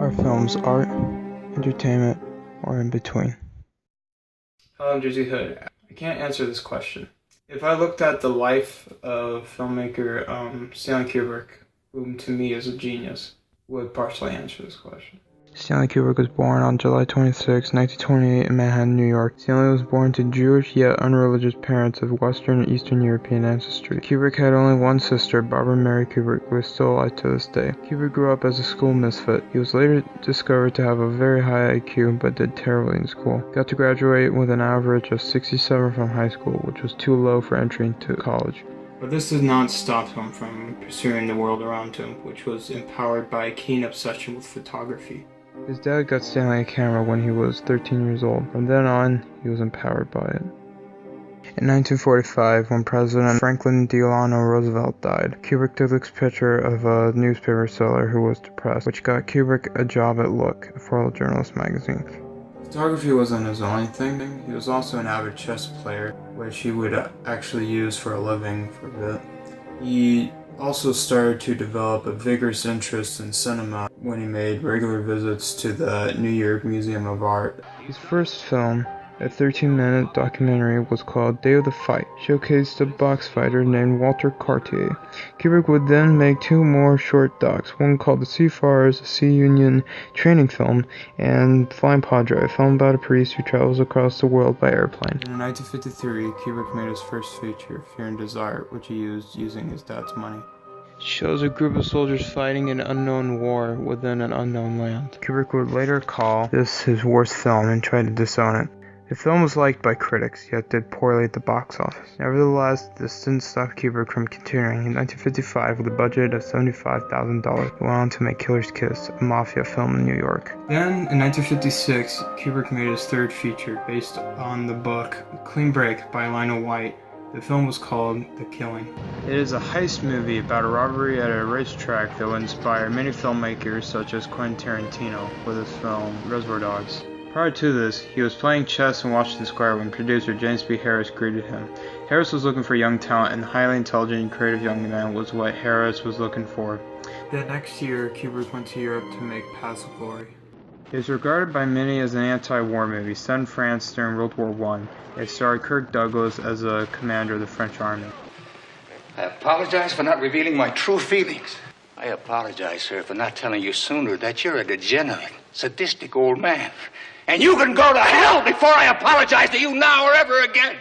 Are films art, entertainment, or in between? Hello, I'm Jersey Hood. I can't answer this question. If I looked at the life of filmmaker Stanley Kubrick, whom to me is a genius, would partially answer this question. Stanley Kubrick was born on July 26, 1928 in Manhattan, New York. Stanley was born to Jewish yet unreligious parents of Western and Eastern European ancestry. Kubrick had only one sister, Barbara Mary Kubrick, who is still alive to this day. Kubrick grew up as a school misfit. He was later discovered to have a very high IQ, but did terribly in school. Got to graduate with an average of 67 from high school, which was too low for entry into college. But this did not stop him from pursuing the world around him, which was empowered by a keen obsession with photography. His dad got Stanley a camera when he was 13 years old. From then on, he was empowered by it. In 1945, when President Franklin Delano Roosevelt died, Kubrick took this picture of a newspaper seller who was depressed, which got Kubrick a job at Look, a photojournalist magazine. Photography wasn't his only thing. He was also an avid chess player, which he would actually use for a living for a bit. He also started to develop a vigorous interest in cinema when he made regular visits to the New York Museum of Art. His first film, a 13-minute documentary, was called Day of the Fight, showcased a box fighter named Walter Cartier. Kubrick would then make two more short docs, one called The Seafarers, a Sea Union training film, and Flying Padre, a film about a priest who travels across the world by airplane. In 1953, Kubrick made his first feature, Fear and Desire, which he used using his dad's money. It shows a group of soldiers fighting an unknown war within an unknown land. Kubrick would later call this his worst film and try to disown it. The film was liked by critics, yet did poorly at the box office. Nevertheless, this didn't stop Kubrick from continuing. In 1955, with a budget of $75,000, he went on to make Killer's Kiss, a mafia film in New York. Then, in 1956, Kubrick made his third feature, based on the book Clean Break by Lionel White. The film was called The Killing. It is a heist movie about a robbery at a racetrack that would inspire many filmmakers such as Quentin Tarantino with his film Reservoir Dogs. Prior to this, he was playing chess in Washington Square when producer James B. Harris greeted him. Harris was looking for young talent, and highly intelligent and creative young man was what Harris was looking for. The next year, Kubrick went to Europe to make Paths of Glory. It is regarded by many as an anti-war movie set in France during World War I. It starred Kirk Douglas as a commander of the French army. I apologize for not revealing my true feelings. I apologize, sir, for not telling you sooner that you're a degenerate, sadistic old man. And you can go to hell before I apologize to you now or ever again.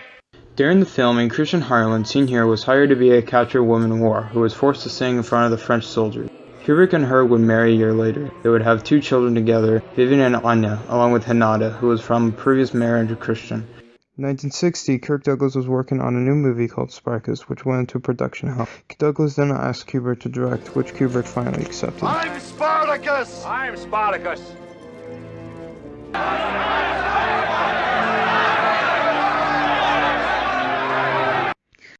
During the filming, Christian Harlan, seen here, was hired to be a captured woman in war who was forced to sing in front of the French soldiers. Kubrick and her would marry a year later. They would have two children together, Vivian and Anya, along with Hinata, who was from a previous marriage of Christian. In 1960, Kirk Douglas was working on a new movie called Spartacus, which went into production hell. Douglas then asked Kubrick to direct, which Kubrick finally accepted. I'm Spartacus! I'm Spartacus!